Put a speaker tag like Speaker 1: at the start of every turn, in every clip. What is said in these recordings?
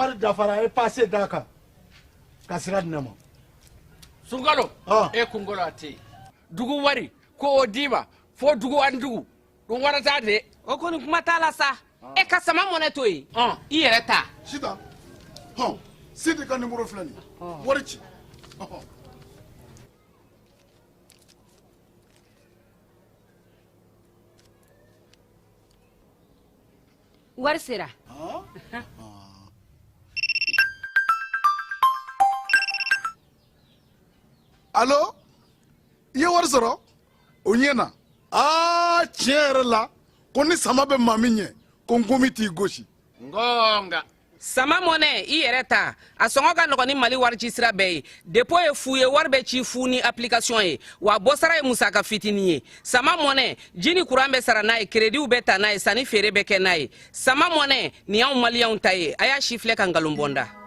Speaker 1: wari dafara e passé daka kasira dinama
Speaker 2: Sungalo e kungolo ati dugu wari ko odima fo dugu andugu dum warata de
Speaker 3: o koni kuma tala sa e ka sama mone to yi I yere ta
Speaker 1: sita sidi ka numéro flani wari ci
Speaker 4: wari sera
Speaker 1: allo ye wari sɔrɔ o ɲɛna tiɲɛ yɛrɛ la ko ni sama bɛ maa min ɲɛ ko n komi t'i gosi
Speaker 2: ngonga
Speaker 3: sama mone I yere ta a sɔngɔ ka nɔgɔ ni Mali wari ci sira bɛɛ ye dépôt ye fu ye wari bɛ ci fu ni application ye wa bɔ sara ye musaka fitinin ye sama mone ji ni courant bɛ sara n'a ye crédit bɛ ta n'a ye sanni feere bɛ kɛ n'a ye sama mone ni y'anw maliyɛnw ta ye a y'a si filɛ ka nkalon bɔnda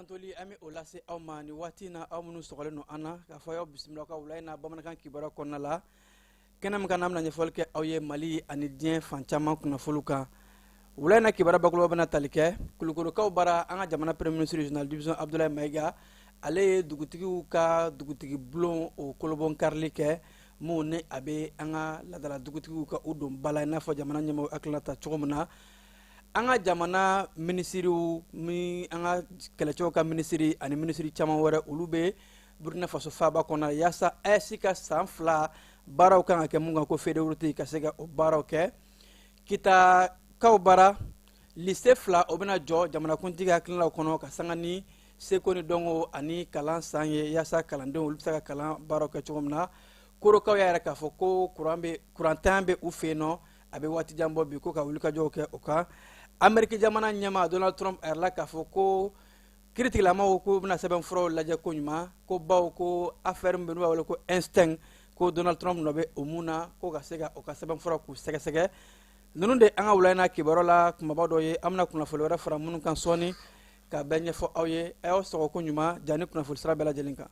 Speaker 5: tantoli ami olase awma ni watina awmunu sogole no ana ka fayo bismillah ka wulaina bamanankan kibara konna la kenam kanam na nyefol ke awye Mali ani dien fancama kuna foluka wulaina kibara bakulo bana talike kulukuru ka bara anga jamana premier ministre regional division Abdoulaye Maiga ale dugutigi ka dugutigi blon o kolobon karlike mu ne abe anga ladala dugutigi ka udon bala na fo jamana nyemo aklata chogomuna anga jamana ministriw mi anga kelecho ka ministri ani ministri chama wara ulube Burkina Faso faba kona yasa esika sanfla baraw kan ke munga ko fede wurti ka sega o baraw ke kita kaw bara liste fla obena jo jamana kuntiga klinla kono ka sangani sekoni dongo ani kalan sanye yasa kalando ulpsa kalan baraw ke chomna kuro kaw yara ka foko kurantambe ufeno abe wati jambo bi ko ka wulka jo ke oka Amerika jamana nyama Donald Trump erla ka foko critique la mawo ko bna seben fro la je ko nyuma ko baw ko affaire mbenu wala ko instinct ko Donald Trump nobe omuna ko ka sega o ka seben fro ko sege sege nununde anga wulaina kibarola kuma bado ye amna kuna folo wara fara munun kan soni ka benye fo awye e o so ko nyuma jani kuna fol sra bela jelinka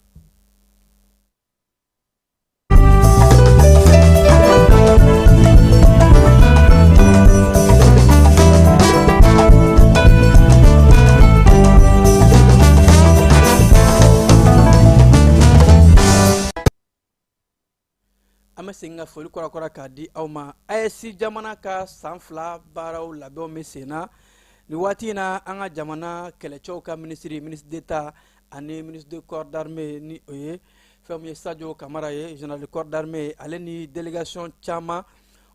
Speaker 5: singa foli kora ka di awma ayesi jamana ka sanfla baraw labɛnw me sena ni waati na an ka jamana kɛlɛcɛw ka ministre d'État ani ministre de corps d'armée ni oye fɛn ye Sadio Kamara ye général de corps d'armée ale ni délégation caman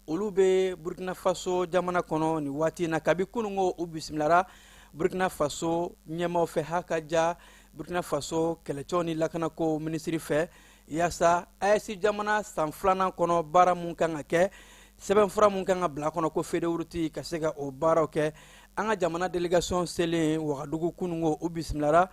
Speaker 5: olu be Burkina Faso jamana kɔnɔ ni waati na kabi kunungo u bisimilara Burkina Faso ɲɛmaw fɛ hakaja Burkina Faso kɛlɛcɛw ni lakanako ministre fɛ yasa ayesi jamana san filanan kɔnɔ baara mun kan ka kɛ sɛbɛnfura mun kan ka bila kɔnɔ ko fedewuruti ka se ka o baaraw kɛ an ka jamana délégation selen Wagadugu kunungo u bisimilara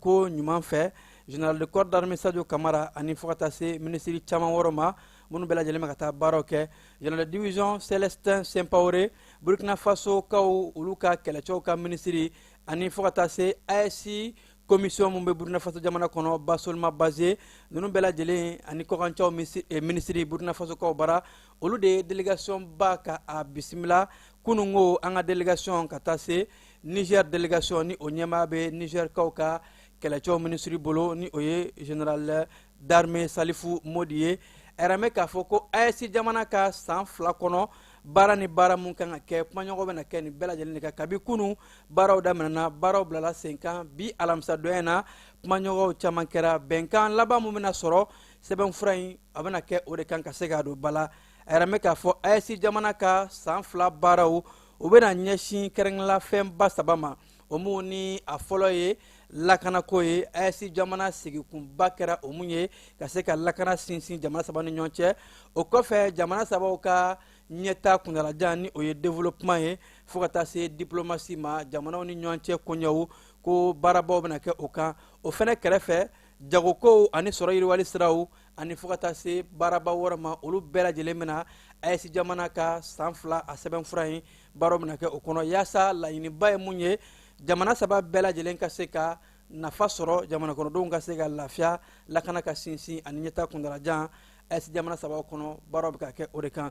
Speaker 5: ko ɲuman fɛ général de corps d'armée Sadio Kamara ani fo ka taa se ministre caman wɔrɔ ma minnu bɛɛ lajɛlen bɛ ka taa baaraw kɛ général de division Célestin Sampaoré Burkina Faso kaw olu ka kɛlɛcɛw ka ministre ani fo ka taa se ayesi commission mun be Burkina Faso jamana kono basolma basé nunu bela jelen ani kokanchaw ministre Burkina Faso ko bara olu de délégation ba ka a bismillah kunungo anga délégation katase Niger délégation ni onyema be Niger kawka kelacho ministre bolo ni oye général d'armée Salifou Modiye erame ka foko ayesi jamana ka san fla kono bara ni bara mun kan ka kɛ kumaɲɔgɔn bɛna kɛ ni bɛɛ lajɛlen ka kabi kunu baaraw daminɛna baaraw bilala sen kan bi alamisa dɔɲɛ na kumaɲɔgɔnw caman kɛra bɛnkan laban mun bɛna sɔrɔ sɛbɛnfura in a bɛna kɛ o de kan ka se ka don bala a yɛrɛ mɛ k'a fɔ ayesi jamana ka san fila baaraw u bɛna ɲɛsin kɛrɛnkɛrɛnla fɛnba saba ma o mun ni a fɔlɔ ye lakanako ye ayesi jamana sigikunba kɛra o mun ye ka se ka lakana sinsin jamana saba ni ɲɔgɔn cɛ o kɔfɛ jamana sabaw ka ɲɛta kuntalajan ni o ye développement ye fo ka taa se diplomatie ma jamanaw ni ɲɔgɔn cɛ koɲɛw ko baarabaw bena kɛ o kan o fɛnɛ kɛrɛfɛ jagokow ani sɔrɔ yiriwali siraw ani fo ka taa se baaraba wɔrɔ ma olu bɛɛ lajɛlen bena AES jamana ka san 2 a sɛbɛnfura ye baaraw bena kɛ o kɔnɔ yaasa laɲiniba ye mun ye jamana saba bɛɛ lajɛlen ka se ka nafa sɔrɔ jamana kɔnɔdenw ka se ka lafiya lakana ka sinsin ani ɲɛta kuntalajan AES jamana saba kɔnɔ baaraw bɛ ka kɛ o de kan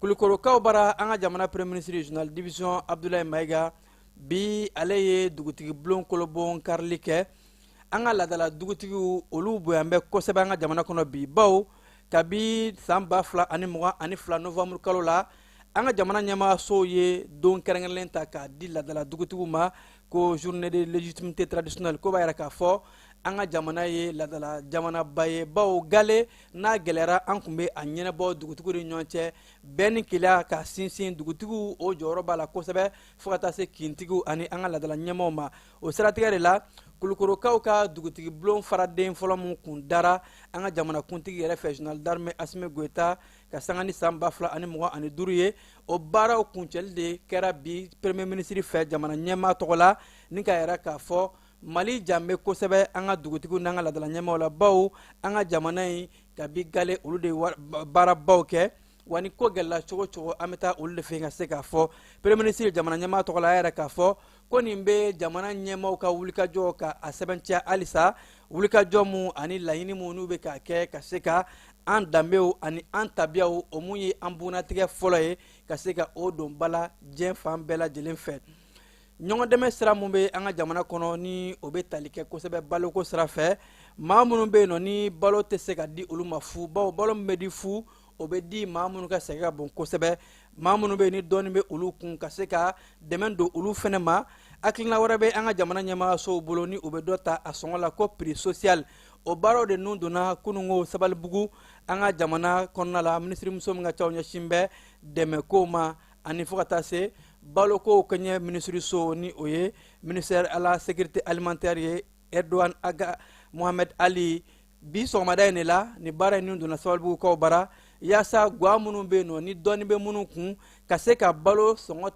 Speaker 5: kulikorokaw bara an ka jamana premier ministre journal division Abdoulaye Maiga bi ale ye dugutigi bulon kolobon karili kɛ an ka ladala dugutigiw olu boyan bɛ kosɛbɛ an ka jamana kɔnɔ bi baw kabi san 2022 novembre kalo la an ka jamana ɲɛmaasow ye don kɛrɛnkɛrɛnlen ta k'a di ladala dugutigiw ma ko journée de légitimité traditionnelle ko b'a yɛrɛ k'a fɔ an ka jamana ye ladala jamanaba ye baw gale n'a gɛlɛyara an kun bɛ a ɲɛnabɔ dugutigiw ni ɲɔgɔn cɛ bɛɛ ni keleya ka sinsin dugutigiw o jɔyɔrɔ b'a la kosɛbɛ fo ka taa se kintigiw ani an ka ladala ɲɛmaaw ma o siratigɛ de la kulukorokaw ka dugutigi bulon faraden fɔlɔ min kun dara an ka jamana kuntigi yɛrɛ fɛ journal d'armée Asimi Goita ka sanga ni san 2025 ye o baaraw kuncɛli de kɛra bi premier ministre fɛ jamana ɲɛmaa tɔgɔ la ni ka yɛrɛ k'a fɔ Mali janbe kosɛbɛ an ka dugutigiw n'an ka ladala ɲɛmaaw la baw an ka jamana in kabi gale olu de baarabaw kɛ wa ni ko gɛlɛla cogo cogo an bɛ taa olu de fɛ ka se k'a fɔ premier ministre jamana ɲɛmaa tɔgɔ la a yɛrɛ k'a fɔ ko nin bɛ jamana ɲɛmaaw ka wulikajɔ ka a sɛbɛntiya halisa wulikajɔ mun ani laɲini mun n'u bɛ k'a kɛ ka se ka an danbew ani an tabiyaw o mun ye an bunnatigɛ fɔlɔ ye ka se ka o don bala diɲɛ fan bɛɛ lajɛlen fɛ ɲɔgɔn dɛmɛ sira mun bɛ an ka jamana kɔnɔ ni o bɛ tali kɛ kosɛbɛ baloko sira fɛ maa minnu bɛ yen nɔ ni balo tɛ se ka di olu ma fu bawo balo min bɛ di fu o bɛ di maa minnu ka sɛgɛn ka bon kosɛbɛ maa minnu bɛ yen ni dɔɔnin bɛ olu kun ka se ka dɛmɛ don olu fɛnɛ ma hakilina wɛrɛ bɛ an ka jamana ɲɛmaasow bolo ni o bɛ dɔ ta a sɔngɔ la ko prix social o baaraw de nun donna kunungo sabalibugu an ka jamana kɔnɔna la minisirimuso min ka ca o ɲɛsin bɛ dɛmɛkow ma ani fo ka taa se balokow kɛɲɛ minisiriso ni o ye ministère à la sécurité alimentaire ye Erdogan Aga Mohamed Ali bi sɔgɔmada in de la ni baara in nun donna sabalibugukaw bara yaasa gwa minnu bɛ yen nɔ ni dɔɔnin bɛ minnu kun ka se ka balo sɔngɔ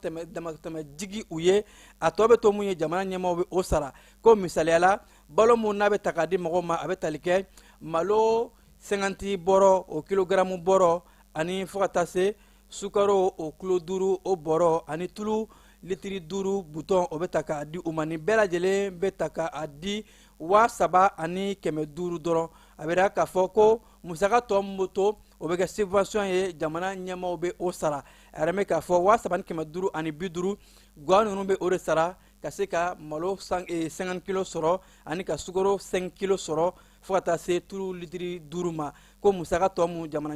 Speaker 5: tɛmɛ jigi u ye a tɔ bɛ to mun ye jamana ɲɛmaaw bɛ o sara ko misaliyala balo mun n'a bɛ ta k'a di mɔgɔw ma a bɛ tali kɛ malo 50 bɔrɔ o kilogaramu bɔrɔ ani fo ka taa se sukaro o kilo 5 o bɔrɔ ani tulu litiri 5 butɔn o bɛ ta k'a di u ma nin bɛɛ lajɛlen bɛ ta k'a di 3,000 ani 500 dɔrɔn a bɛ k'a fɔ ko musaka tɔ min bɛ to o bɛ kɛ subvention ye jamana ɲɛmaaw bɛ o sara a yɛrɛ bɛ k'a fɔ 3,000 ani 500 ani 50 guwa ninnu bɛ o de sara ka se ka malo 50 kilo sɔrɔ ani ka sukaro 5 kilo sɔrɔ fo ka taa se tulu litiri 5 ma ko musaka tɔ min jamana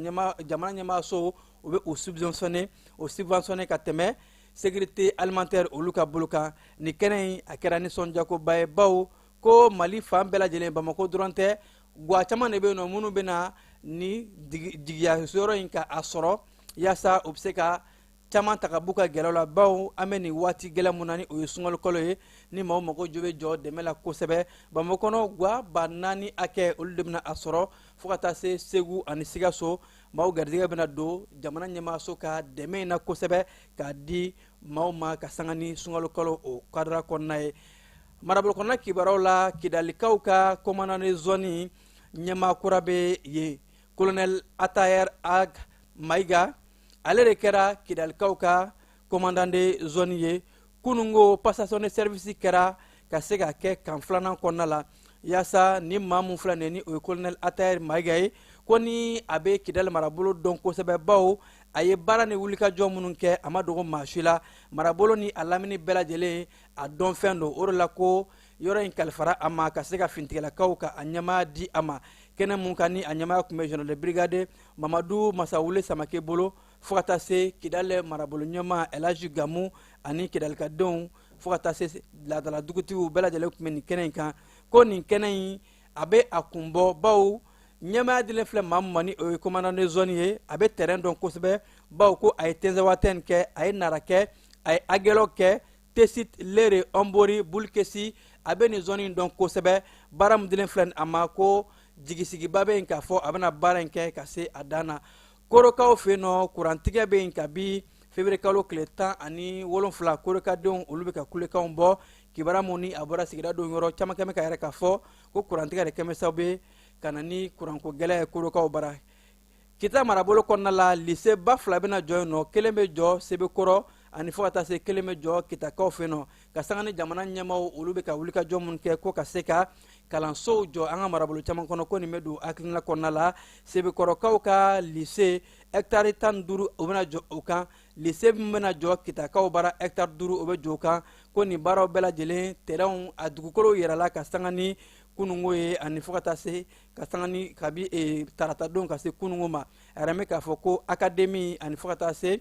Speaker 5: ɲɛmaaso o bɛ o subventionné ka tɛmɛ sécurité alimentaire olu ka bolo kan ni kɛnɛ in a kɛra nisɔndiyakoba ye bawo ko Mali fan bɛɛ lajɛlen Bamako dɔrɔn tɛ guwa caman de bɛ yen nɔ minnu bɛ na ni jigiya yɔrɔ in ka a sɔrɔ yaasa o bɛ se ka caman ta ka b'u ka gɛlɛyaw la bawo an bɛ nin waati gɛlɛn mun na ni o ye sunkalo kalo ye ni maaw mago jo bɛ jɔ dɛmɛ la kosɛbɛ Bamako kɔnɔ guwa 4,000 hakɛ olu de bɛna a sɔrɔ fo ka taa se Segu ani Sikaso maaw garijɛgɛ bɛna don jamana ɲɛmaaso ka dɛmɛ in na kosɛbɛ k'a di maaw ma ka sanga ni sunkalo kalo o kadira kɔnɔna ye marabolo kɔnɔna kibaruyaw la Kidalikaw ka commandant zone ɲɛmaa kura bɛ yen colonel Atayer Ag Maiga ale de kɛra Kidalikaw ka commandant de zone ye kunungo passation de service kɛra ka se ka kɛ kan filanan kɔnɔna la yaasa ni maa mun filɛ nin ye ni o ye colonel Atayer Maiga ye ko ni a bɛ Kidali marabolo dɔn kosɛbɛ bawo a ye baara ni wulikajɔ minnu kɛ a ma dogo maa si la marabolo ni a lamini bɛɛ lajɛlen a dɔn fɛn don o de la ko yɔrɔ in kalifara a ma ka se ka finitigilakaw ka a ɲɛmaa di a ma kɛnɛ mun kan ni a ɲɛmaa tun bɛ général de brigade Mamadu Masawule Samake bolo fo ka taa se Kidali marabolo ɲɛmaa Elhaji Gamu ani Kidalikadenw fo ka taa se ladala dugutigiw bɛɛ lajɛlen tun bɛ nin kɛnɛ in kan ko nin kɛnɛ in a bɛ a kun bɔ bawo ɲɛmaaya dilen filɛ maa min ma ni o ye commandant de zone ye a bɛ terrain dɔn kosɛbɛ bawo ko a ye Tɛnzɛwatɛni kɛ a ye Nara kɛ a ye Agɛlɔ kɛ Tesit Lere Ɔnbori Bulkesi a bɛ nin zone in dɔn kosɛbɛ baara min dilen filɛ a ma ko jigisigiba bɛ yen k'a fɔ a bɛna baara in kɛ ka se a dan na korokaw fɛ yen nɔ kurantigɛ bɛ yen kabi février kalo tile 17 korokadenw olu bɛ ka kulekanw bɔ kibara mun ni a bɔra sigida dɔw yɔrɔ caman kɛmɛ ka yɛrɛ k'a fɔ ko kurantigɛ de kɛmɛ sababu ye ka na ni kuranko gɛlɛya ye korokaw bara kita marabolo kɔnɔna la lycée ba fila bɛna jɔ yen nɔ kelen bɛ jɔ sebekɔrɔ ani fo ka taa se kelen bɛ jɔ kitakaw fɛ yen nɔ ka sanga ni jamana ɲɛmaaw olu bɛ ka wulikajɔ minnu kɛ ko ka se ka kalansow jɔ an ka marabolo caman kɔnɔ ko nin bɛ don hakilina kɔnɔna la sebekɔrɔkaw ka lycée hectare 15 o bɛna jɔ o kan lycée min bɛna jɔ kitakaw bara hectare 5 o bɛ jɔ o kan ko nin baaraw bɛɛ lajɛlen terrainw a dugukolo yɛrɛla ka sanga ni kunungo ye ani fo ka taa se ka sanga ni kabi taratadenw ka se kunungo ma a yɛrɛ bɛ k'a fɔ ko académie ani fo ka taa se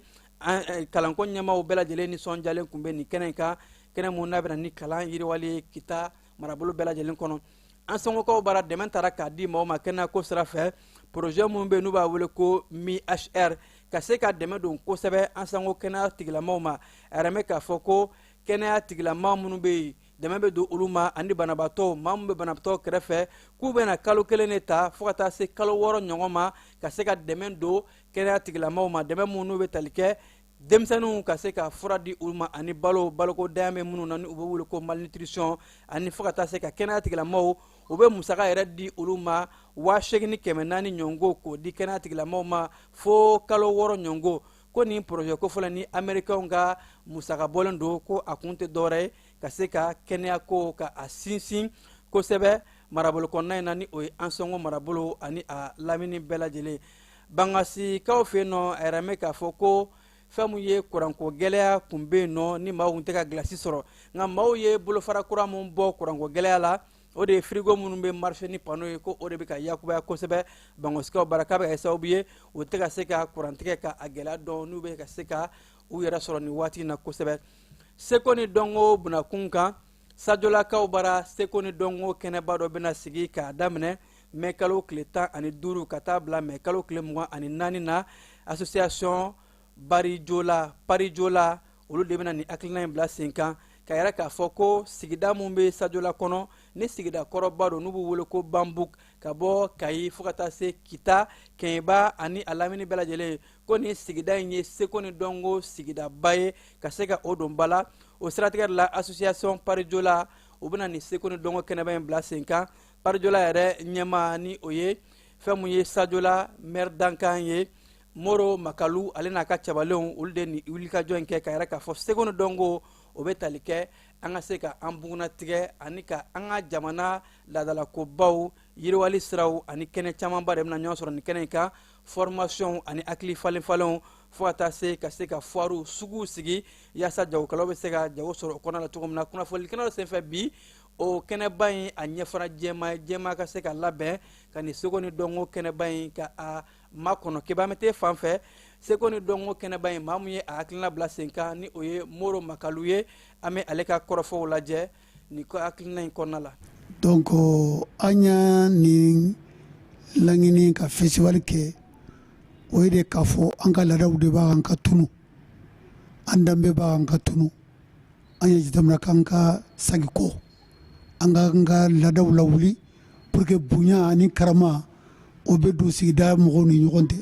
Speaker 5: kalanko ɲɛmaaw bɛɛ lajɛlen nisɔndiyalen tun bɛ nin kɛnɛ in kan kɛnɛ mun n'a bɛna ni kalan yiriwali ye kita marabolo bɛɛ lajɛlen kɔnɔ an sɔngɔkaw bara dɛmɛ taara k'a di maaw ma kɛnɛya ko sira fɛ projet minnu bɛ yen n'u b'a wele ko MIHR ka se ka dɛmɛ don kosɛbɛ an sɔngɔ kɛnɛya tigilamaw ma a yɛrɛ bɛ k'a fɔ ko kɛnɛya tigilama minnu bɛ yen dɛmɛ bɛ don olu ma ani banabaatɔw maa min bɛ banabaatɔ kɛrɛfɛ k'u bɛna kalo kelen de ta fo ka taa se kalo 6 ɲɔgɔn ma ka se ka dɛmɛ don kɛnɛya tigilamaw ma dɛmɛ minnu bɛ tali kɛ denmisɛnninw ka se ka fura di olu ma ani baloko dayɛlɛ bɛ minnu na ni u bɛ wele ko malnutrition ani fo ka taa se ka kɛnɛya tigilamaw u bɛ musaka yɛrɛ di olu ma 8,400 ɲɔngo k'o di kɛnɛya tigilamaw ma fo kalo 6 ɲɔngo ko nin projet ko fɔlɔ ni américain ka musaka bɔlen don ko a kun tɛ dɔwɛrɛ ye ka se ka kɛnɛya ko ka a sinsin kosɛbɛ marabolo kɔnɔna in na ni o ye an sɔngɔ marabolo ani a lamini bɛɛ lajɛlen bangasikaw fɛ yen nɔ a yɛrɛ bɛ k'a fɔ ko fɛn min ye kuranko gɛlɛya kun bɛ yen nɔ ni maaw kun tɛ ka gilasi sɔrɔ nka maaw ye bolofara kura min bɔ kuranko gɛlɛya la o de ye frigo minnu bɛ marché ni pano ye ko o de bɛ ka yakubaya kosɛbɛ bangosikaw bara k'a bɛ kɛ sababu ye o tɛ ka se ka kurantigɛ ka a gɛlɛya dɔn n'u bɛ ka se ka u yɛrɛ sɔrɔ nin waati in na kosɛbɛ seko ni dɔnko bunakun kan sajolakaw bara seko ni dɔnko kɛnɛba dɔ bɛna sigi k'a daminɛ mɛ kalo tile 15 ka taa bila mɛ kalo tile 24 na association parijola olu de bɛna nin hakilina in bila sen kan ka yɛrɛ k'a fɔ ko sigida min bɛ sajola kɔnɔ ni sigida kɔrɔba don n'u b'u wele ko bambuk ka bɔ kayi fo ka taa se kita kɛɲɛba ani a lamini bɛɛ lajɛlen ko nin sigida in ye seko ni dɔnko sigidaba ye ka se ka o don ba la o siratigɛ de la association parijola u bɛna nin seko ni dɔnko kɛnɛba in bila sen kan parijola yɛrɛ ɲɛmaa ni o ye fɛn min ye sajola maire dankan ye moro makalu ale n'a ka cabalenw olu de ni wulikajɔ in kɛ ka yɛrɛ k'a fɔ seko ni dɔnko o bɛ tali kɛ an ka se ka an bugunatigɛ ani ka an ka jamana laadalakobaw yiriwali siraw ani kɛnɛ camanba de bɛna ɲɔgɔn sɔrɔ nin kɛnɛ in kan formation ani hakili falenfalenw fo ka taa se ka foirew suguw sigi yaasa jagokɛlaw bɛ se ka jago sɔrɔ o kɔnɔna la cogo min na kunnafonilikɛlaw senfɛ bi o kɛnɛba in a ɲɛfara jɛma ka se ka labɛn ka nin seko ni dɔnko kɛnɛba in ka a makɔnɔ kebamete fan fɛ seko ni dɔnko kɛnɛba in maa min ye a hakilina bila sen kan ni o ye moro makalu ye an bɛ ale ka kɔrɔfɔw lajɛ nin hakilina in kɔnɔna la.
Speaker 6: donc an y'a nin laɲini ka festival kɛ o ye de k'a fɔ an ka laadaw de b'an ka tunu an danbe b'an ka tunu an ye jateminɛ k'an ka sagi kɔ an ka laadaw lawuli pour que bonya ani karama o bɛ don sigida mɔgɔw ni ɲɔgɔn tɛ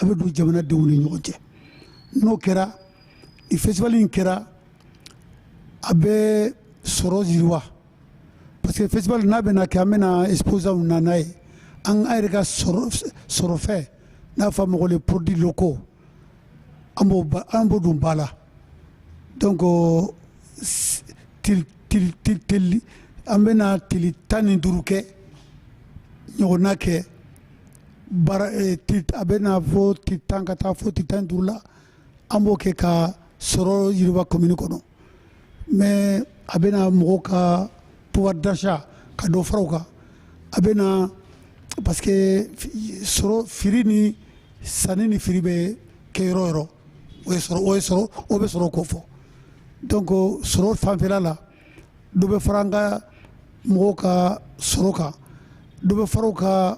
Speaker 6: a bɛ don jamanadenw ni ɲɔgɔn cɛ n'o kɛra ni festival in kɛra a bɛ sɔrɔ yiriwa parce que festival n'a bɛna kɛ an bɛna exposants na n'a ye an yɛrɛ ka sɔrɔ fɛ n'a fɔ mɔgɔ les produits locaux an b'o don ba la donc an bɛna tile 15 kɛ ɲɔgɔnna kɛ a bɛna fɔ tile 10 ka taa fɔ tile 15 la an b'o kɛ ka sɔrɔ yiriwa commune kɔnɔ mais a bɛna mɔgɔw ka pouvoir d'achat ka dɔ fara o kan a bɛna parce que sɔrɔ firi ni sanni ni firi bɛ kɛ yɔrɔ yɔrɔ o bɛ sɔrɔ ko fɔ donc sɔrɔ fanfɛla la dɔ bɛ fara an ka mɔgɔw ka sɔrɔ kan dɔ bɛ fara o kan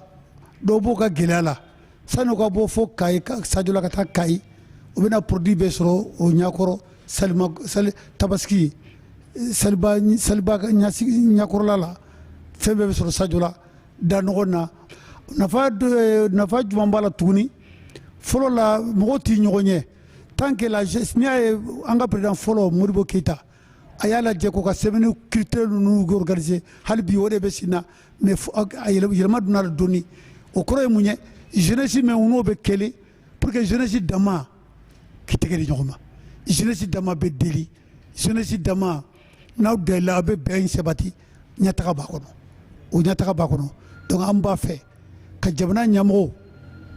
Speaker 6: dɔw b'o ka gɛlɛya la sani o ka bɔ fo Kayi Sajola ka taa Kayi o bɛna produit bɛɛ sɔrɔ o ɲakɔrɔ tabaski saliba ɲakɔrɔla la fɛn bɛɛ bɛ sɔrɔ Sajola da ɲɔgɔn na nafa jumɛn b'a la tuguni fɔlɔ la mɔgɔw tɛ ɲɔgɔn ye tant que la n'i y'a ye an ka président fɔlɔ Modibo Keyita a y'a lajɛ k'o ka sɛbɛnni critère ninnu organiser hali bi o de bɛ sen na mais a yɛlɛma donna la dɔɔni o kɔrɔ ye mun ye jeunesse min n'o bɛ kɛlɛ pour que jeunesse dama k'i tɛgɛ di ɲɔgɔn ma jeunesse dama bɛ deli jeunesse dama n'aw dɛlɛla a bɛ bɛn sabati ɲɛtaga b'a kɔnɔ o ɲɛtaga b'a kɔnɔ donc an b'a fɛ ka jamana ɲɛmɔgɔw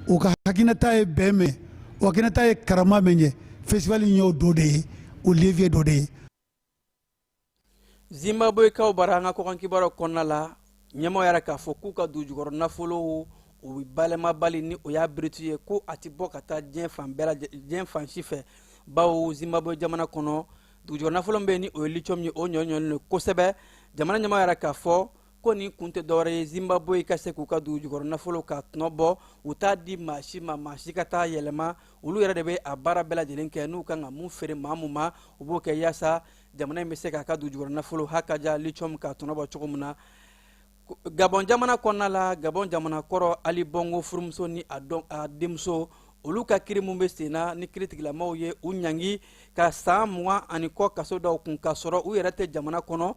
Speaker 6: o ka hakilinata ye bɛn mɛn o hakilinata ye karama min ye festival in y'o dɔ de ye o levier dɔ de ye.
Speaker 5: Zimbabwe kaw bara an ka kɔkan kibaruw kɔnɔna la ɲɛmɔgɔ yɛrɛ k'a fɔ k'u ka dugujukɔrɔ nafolo o balɛmabali ni o y'a beretu ye ko a tɛ bɔ ka taa diɲɛ fan si fɛ bawo Zimbabwe jamana kɔnɔ dugujukɔrɔ nafolo bɛ yen ni o ye lithium ye o ɲɔɲɔlen don kosɛbɛ jamana ɲɛmɔgɔ yɛrɛ k'a fɔ ko nin kun tɛ dɔwɛrɛ ye Zimbabwe ka se k'u ka dugujukɔrɔ nafolo ka tɔnɔ bɔ u t'a di maa si ma maa si ka taa yɛlɛma olu yɛrɛ de bɛ a baara bɛɛ lajɛlen kɛ n'u kan ka mun feere maa mun ma u b'o kɛ yaasa jamana in bɛ se k'a ka dugujukɔrɔ nafolo hakaja lithium ka tɔnɔ bɔ cogo min na. Gabon jamana kɔnɔna la Gabon jamana kɔrɔ Ali Bongo furumuso ni a denmuso olu ka kiiri mun bɛ sen na ni kiiritigilamaw ye u ɲangi ka san 20 ani kɔ kaso dɔw kun ka sɔrɔ u yɛrɛ tɛ jamana kɔnɔ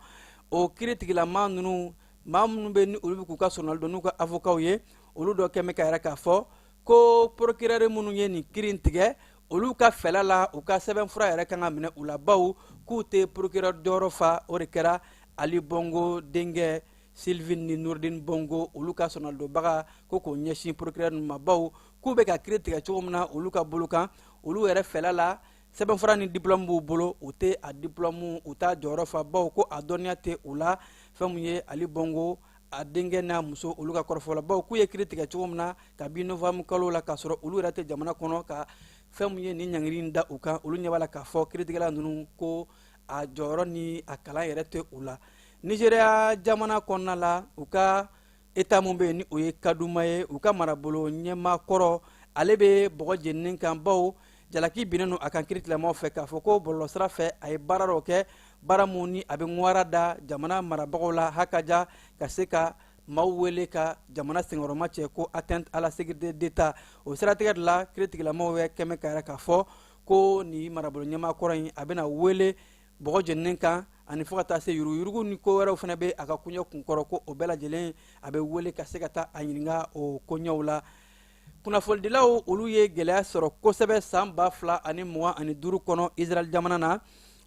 Speaker 5: o kiiritigilama ninnu maa minnu bɛ ni olu bɛ k'u ka sɔrɔnali dɔn n'u ka avocat ye olu dɔ kɛn bɛ ka yɛrɛ k'a fɔ ko procureur minnu ye nin kiiri in tigɛ olu ka fɛla la u ka sɛbɛnfura yɛrɛ kan ka minɛ u la baw k'u tɛ procureur jɔyɔrɔ fa o de kɛra Ali Bongo denkɛ Sylvine ni Nurdin Bongo olu ka sɔrɔnalidonbaga ko k'o ɲɛsin procureur ninnu ma baw k'u bɛ ka kiiri tigɛ cogo min na olu ka bolo kan olu yɛrɛ fɛla la sɛbɛnfura ni diplôme b'u bolo u tɛ a diplôme u t'a jɔyɔrɔ fa baw ko a dɔnniya tɛ u la fɛn mun ye Ali Bongo a denkɛ n'a muso olu ka kɔrɔfɔ la baw k'u ye kiiri tigɛ cogo min na kabi novembre kalo la k'a sɔrɔ olu yɛrɛ tɛ jamana kɔnɔ ka fɛn mun ye ni ɲangiri in da u kan olu ɲɛ b'a la k'a fɔ kiiritigɛla ninnu ko a jɔyɔrɔ ni a kalan yɛrɛ tɛ u la. Nigeria jamana kɔnɔna la u ka état mun bɛ yen ni o ye Kaduma ye u ka marabolo ɲɛmaakɔrɔ ale bɛ bɔgɔ jeninen kan baw jalaki binnen don a kan kiiritigilamaw fɛ k'a fɔ ko bɔlɔlɔsira fɛ a ye baara dɔw kɛ baara mun ni a bɛ ŋwara da jamana marabagaw la hakaja ka se ka maaw wele ka jamana senkɔrɔma cɛ ko atteinte à la sécurité d'État o siratigɛ de la kiiritigilamaw ye kɛmɛ ka yɛrɛ k'a fɔ ko nin marabolo ɲɛmaakɔrɔ in a bɛna wele bɔgɔ jeninen kan ani fo ka taa se yuruguyurugu ni ko wɛrɛw fana bɛ a ka koɲɛ kunkɔrɔ ko o bɛɛ lajɛlen a bɛ wele ka se ka taa a ɲininka o koɲɛw la. Kunnafonidilaw olu ye gɛlɛya sɔrɔ kosɛbɛ san 2025 kɔnɔ Israel jamana na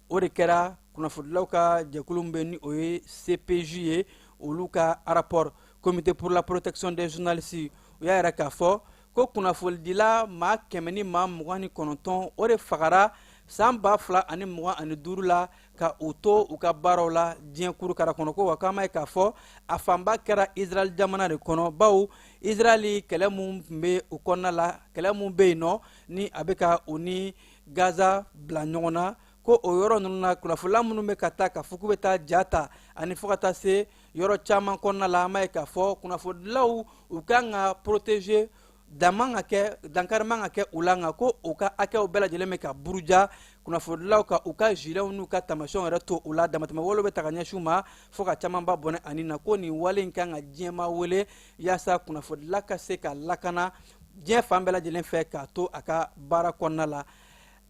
Speaker 5: o de kɛra kunnafonidilaw ka jɛkulu min bɛ ni o ye CPJ ye olu ka rapport comité pour la protection des journalistes u y'a yɛrɛ k'a fɔ ko kunnafonidila maa 129 o de fagara san 2025 la ka u to u ka baaraw la diɲɛ kurukara kɔnɔ ko wa k'an b'a ye k'a fɔ a fanba kɛra Israel jamana de kɔnɔ bawo Israel kɛlɛ mun tun bɛ u kɔnɔna la kɛlɛ mun bɛ yen nɔ ni a bɛ ka u ni Gaza bila ɲɔgɔn na ko o yɔrɔ ninnu na kunnafonila minnu bɛ ka taa ka fɔ k'u bɛ taa ja ta ani fo ka taa se yɔrɔ caman kɔnɔna la an b'a ye k'a fɔ kunnafonidilaw u kan ka protéger dankari man ka kɛ u la nka ko u ka hakɛw bɛɛ lajɛlen bɛ ka buruja kunnafonidilaw ka u ka gilets n'u ka tamasiyɛnw yɛrɛ to u la damatɛmɛ wale bɛ ta ka ɲɛsin u ma fo ka camanba bɔnɛ ani na ko nin wale in kan ka diɲɛma wele yaasa kunnafonidila ka se ka lakana diɲɛ fan bɛɛ lajɛlen fɛ k'a to a ka baara kɔnɔna la.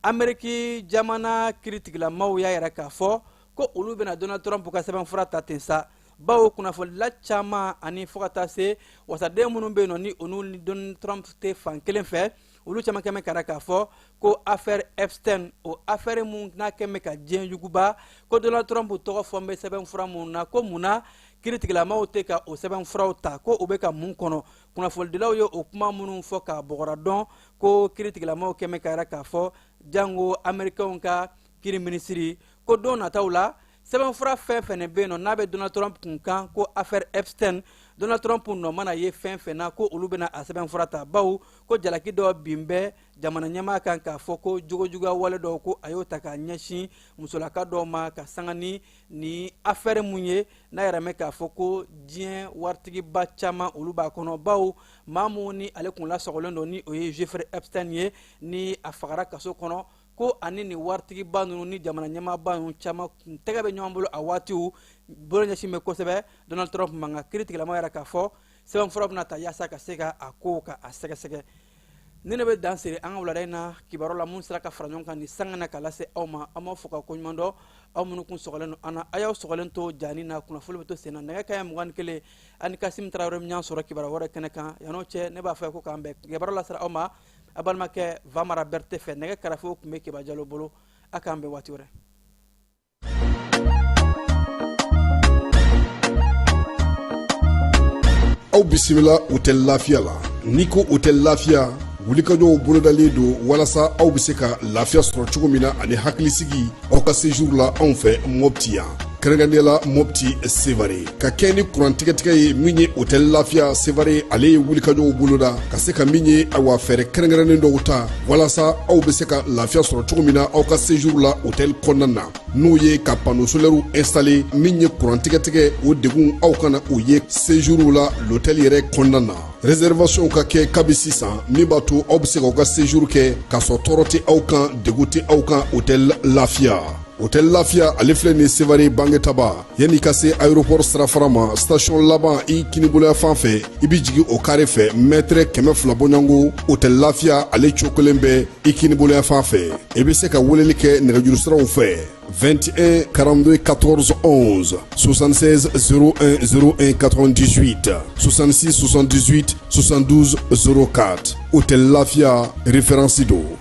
Speaker 5: Ameriki jamana kiiritigilamaw y'a yɛrɛ k'a fɔ ko olu bɛna Donald Trump ka sɛbɛnfura ta ten sa bawo kunnafonidila caman ani fo ka taa se wasaden minnu bɛ yen nɔ ni olu ni Donald Trump tɛ fan kelen fɛ olu caman kɛn bɛ ka k'a fɔ ko affaire Epstein o affaire mun n'a kɛn bɛ ka diɲɛ yuguba ko Donald Trump tɔgɔ fɔ n bɛ sɛbɛnfura mun na ko mun na kiiritigilamaw tɛ ka o sɛbɛnfuraw ta ko o bɛ ka mun kɔnɔ kunnafonidilaw ye o kuma minnu fɔ k'a bɔgɔra dɔn ko kiiritigilamaw kɛn bɛ ka k'a fɔ jango Amɛrikɛnw ka kiiri minisiri ko don nataw la sɛbɛnfura fɛn fɛn bɛ yen nɔ n'a bɛ Donald Trump kun kan ko affaire Epstein Donald Trump nɔ mana ye fɛn fɛn na ko olu bɛna a sɛbɛnfura ta bawo ko jalaki dɔ bin bɛ jamana ɲɛmaa kan k'a fɔ ko jogojuguya wale dɔw ko a y'o ta k'a ɲɛsin musolaka dɔw ma ka sanga ni affaire mun ye n'a yɛrɛ mɛn k'a fɔ ko diɲɛ waritigiba caman olu b'a kɔnɔ bawo maa mun ni ale kun lasɔgɔlen don ni o ye Jeffrey Epstein ye ni a fagara kaso kɔnɔ ko ani ni waritigiba ninnu ni jamana ɲɛmaaba ninnu caman tɛgɛ bɛ ɲɔgɔn bolo a waatiw bolo ɲɛsin bɛ kosɛbɛ Donald Trump man ka kiiritigilama yɛrɛ k'a fɔ sɛbɛnfura bɛna ta yaasa ka se ka a ko ka a sɛgɛsɛgɛ. ne ne bɛ dan siri an ka wulada in na kibaru la mun sera ka fara ɲɔgɔn kan ni sanga na ka lase aw ma an b'aw fo ka koɲuman dɔn aw minnu kun sɔgɔlen don an na a y'aw sɔgɔlen to jani na kunnafoni bɛ to sen na nɛgɛ kaɲɛ 21 ani Kasim Tarawele min y'an sɔrɔ kibaru wɛrɛ kɛnɛ kan yan'o cɛ ne b'a fɔ ko k'an bɛn kibaru lasera aw ma a balimakɛ Vamara Berete fɛ nɛgɛ kɛrɛfɛw tun bɛ Keba Jalo bolo a k'an bɛn waati wɛrɛ.
Speaker 7: Aw bisimila hôtel Lafiya la n'i ko hôtel Lafiya wulikajɔw bolodalen don walasa aw bɛ se ka lafiya sɔrɔ cogo min na ani hakilisigi aw ka séjour la anw fɛ Mopti yan kɛrɛnkɛrɛnnenya la Mopti Sevare ka kɛ ni kurantigɛtigɛ ye min ye hôtel Lafiya Sevare ale ye wulikajɔw boloda ka se ka min ye awa fɛɛrɛ kɛrɛnkɛrɛnnen dɔw ta walasa aw bɛ se ka lafiya sɔrɔ cogo min na aw ka séjour la hôtel kɔnɔna na n'o ye ka panneau solaire installé min ye kurantigɛtigɛ o degun aw kana o ye séjour la l'hôtel yɛrɛ kɔnɔna na réservation ka kɛ kabi sisan min b'a to aw bɛ se k'aw ka séjour kɛ k'a sɔrɔ tɔɔrɔ tɛ aw kan degun tɛ aw kan hôtel Lafiya. Hôtel Lafiya ale filɛ nin Sevare Bangetaba yanni ka se aéroport sirafara ma station laban i kiniboloya fan fɛ i bi jigin o carré fɛ mètre 200 bɔɲɔngo Hôtel Lafiya ale cokolen bɛ i kiniboloya fan fɛ i bɛ se ka weleli kɛ nɛgɛjuru siraw fɛ 21 42 14 11 76 01 01 98 66 78 72 04 Hôtel Lafiya référence do